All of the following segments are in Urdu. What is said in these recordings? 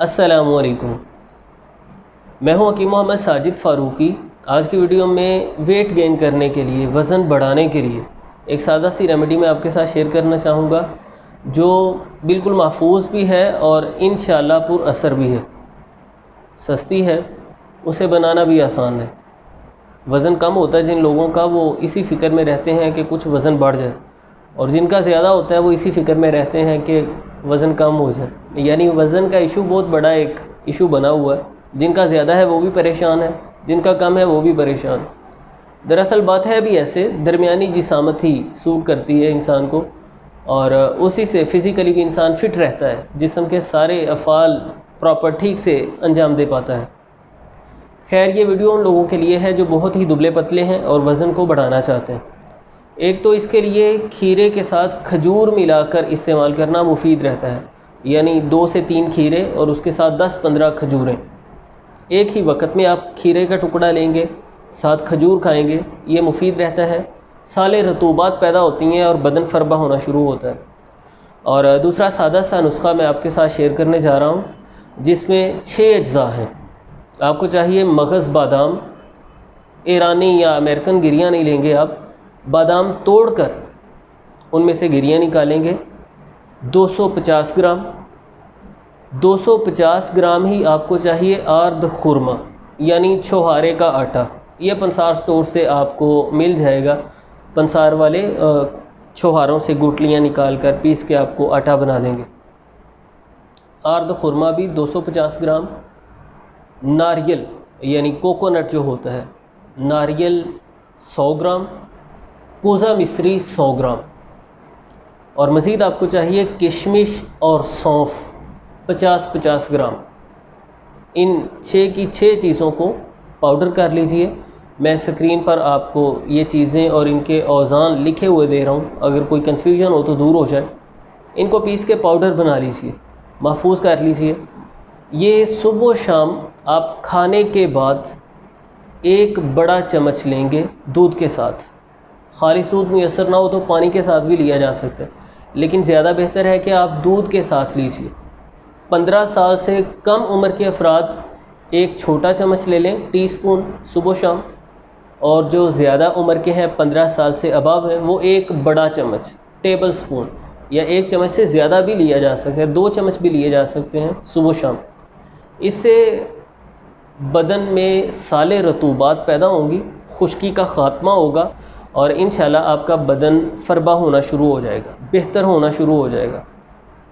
السلام علیکم، میں ہوں حکیم محمد ساجد فاروقی۔ آج کی ویڈیو میں ویٹ گین کرنے کے لیے، وزن بڑھانے کے لیے ایک سادہ سی ریمیڈی میں آپ کے ساتھ شیئر کرنا چاہوں گا جو بالکل محفوظ بھی ہے اور انشاءاللہ پر اثر بھی ہے، سستی ہے، اسے بنانا بھی آسان ہے۔ وزن کم ہوتا ہے جن لوگوں کا، وہ اسی فکر میں رہتے ہیں کہ کچھ وزن بڑھ جائے، اور جن کا زیادہ ہوتا ہے وہ اسی فکر میں رہتے ہیں کہ وزن کم ہو جائے۔ یعنی وزن کا ایشو بہت بڑا ایک ایشو بنا ہوا ہے۔ جن کا زیادہ ہے وہ بھی پریشان ہے، جن کا کم ہے وہ بھی پریشان۔ دراصل بات ہے بھی ایسے، درمیانی جسامت ہی سوٹ کرتی ہے انسان کو، اور اسی سے فزیکلی بھی انسان فٹ رہتا ہے، جسم کے سارے افعال پراپر ٹھیک سے انجام دے پاتا ہے۔ خیر، یہ ویڈیو ان لوگوں کے لیے ہے جو بہت ہی دبلے پتلے ہیں اور وزن کو بڑھانا چاہتے ہیں۔ ایک تو اس کے لیے کھیرے کے ساتھ کھجور ملا کر استعمال کرنا مفید رہتا ہے، یعنی 2 سے 3 کھیرے اور اس کے ساتھ 10-15 کھجوریں۔ ایک ہی وقت میں آپ کھیرے کا ٹکڑا لیں گے، ساتھ کھجور کھائیں گے، یہ مفید رہتا ہے۔ سالے رطوبات پیدا ہوتی ہیں اور بدن فربہ ہونا شروع ہوتا ہے۔ اور دوسرا سادہ سا نسخہ میں آپ کے ساتھ شیئر کرنے جا رہا ہوں، جس میں 6 اجزاء ہیں۔ آپ کو چاہیے مغز بادام، ایرانی یا امریکن گریاں نہیں لیں گے، آپ بادام توڑ کر ان میں سے گریاں نکالیں گے۔ 250 گرام 250 گرام ہی آپ کو چاہیے آرد خورمہ، یعنی چھوہارے کا آٹا۔ یہ پنسار سٹور سے آپ کو مل جائے گا، پنسار والے چھوہاروں سے گوٹلیاں نکال کر پیس کے آپ کو آٹا بنا دیں گے۔ آرد خورمہ بھی 250 گرام۔ ناریل یعنی کوکونٹ جو ہوتا ہے، ناریل 100 گرام۔ کوزہ مصری 100 گرام۔ اور مزید آپ کو چاہیے کشمش اور سونف 50-50 گرام۔ ان 6 کی 6 چیزوں کو پاؤڈر کر لیجئے۔ میں اسکرین پر آپ کو یہ چیزیں اور ان کے اوزان لکھے ہوئے دے رہا ہوں، اگر کوئی کنفیوژن ہو تو دور ہو جائے۔ ان کو پیس کے پاؤڈر بنا لیجئے، محفوظ کر لیجئے۔ یہ صبح و شام آپ کھانے کے بعد 1 بڑا چمچ لیں گے دودھ کے ساتھ۔ خالص دودھ میسر نہ ہو تو پانی کے ساتھ بھی لیا جا سکتا ہے، لیکن زیادہ بہتر ہے کہ آپ دودھ کے ساتھ لیجئے۔ 15 سال سے کم عمر کے افراد 1 چھوٹا چمچ لے لیں، ٹی سپون، صبح و شام، اور جو زیادہ عمر کے ہیں 15 سال سے ابو ہیں وہ 1 بڑا چمچ، ٹیبل سپون، یا 1 چمچ سے زیادہ بھی لیا جا سکتا ہے، 2 چمچ بھی لیے جا سکتے ہیں صبح و شام۔ اس سے بدن میں سالے رطوبات پیدا ہوں گی، خشکی کا خاتمہ ہوگا، اور انشاءاللہ آپ کا بدن فربہ ہونا شروع ہو جائے گا، بہتر ہونا شروع ہو جائے گا،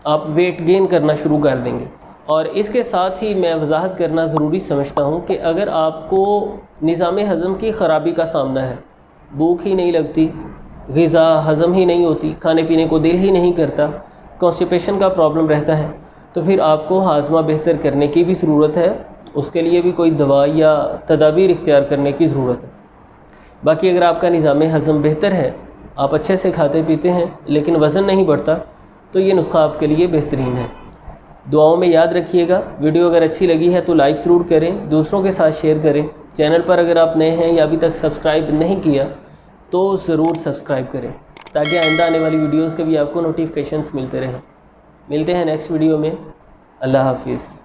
آپ ویٹ گین کرنا شروع کر دیں گے۔ اور اس کے ساتھ ہی میں وضاحت کرنا ضروری سمجھتا ہوں کہ اگر آپ کو نظام ہضم کی خرابی کا سامنا ہے، بھوک ہی نہیں لگتی، غذا ہضم ہی نہیں ہوتی، کھانے پینے کو دل ہی نہیں کرتا، کانسٹیپیشن کا پرابلم رہتا ہے، تو پھر آپ کو ہاضمہ بہتر کرنے کی بھی ضرورت ہے، اس کے لیے بھی کوئی دوا یا تدابیر اختیار کرنے کی ضرورت ہے۔ باقی اگر آپ کا نظام ہضم بہتر ہے، آپ اچھے سے کھاتے پیتے ہیں لیکن وزن نہیں بڑھتا، تو یہ نسخہ آپ کے لیے بہترین ہے۔ دعاؤں میں یاد رکھیے گا۔ ویڈیو اگر اچھی لگی ہے تو لائک ضرور کریں، دوسروں کے ساتھ شیئر کریں۔ چینل پر اگر آپ نئے ہیں یا ابھی تک سبسکرائب نہیں کیا تو ضرور سبسکرائب کریں، تاکہ آئندہ آنے والی ویڈیوز کے بھی آپ کو نوٹیفیکیشنز ملتے رہیں۔ ملتے ہیں نیکسٹ ویڈیو میں۔ اللہ حافظ۔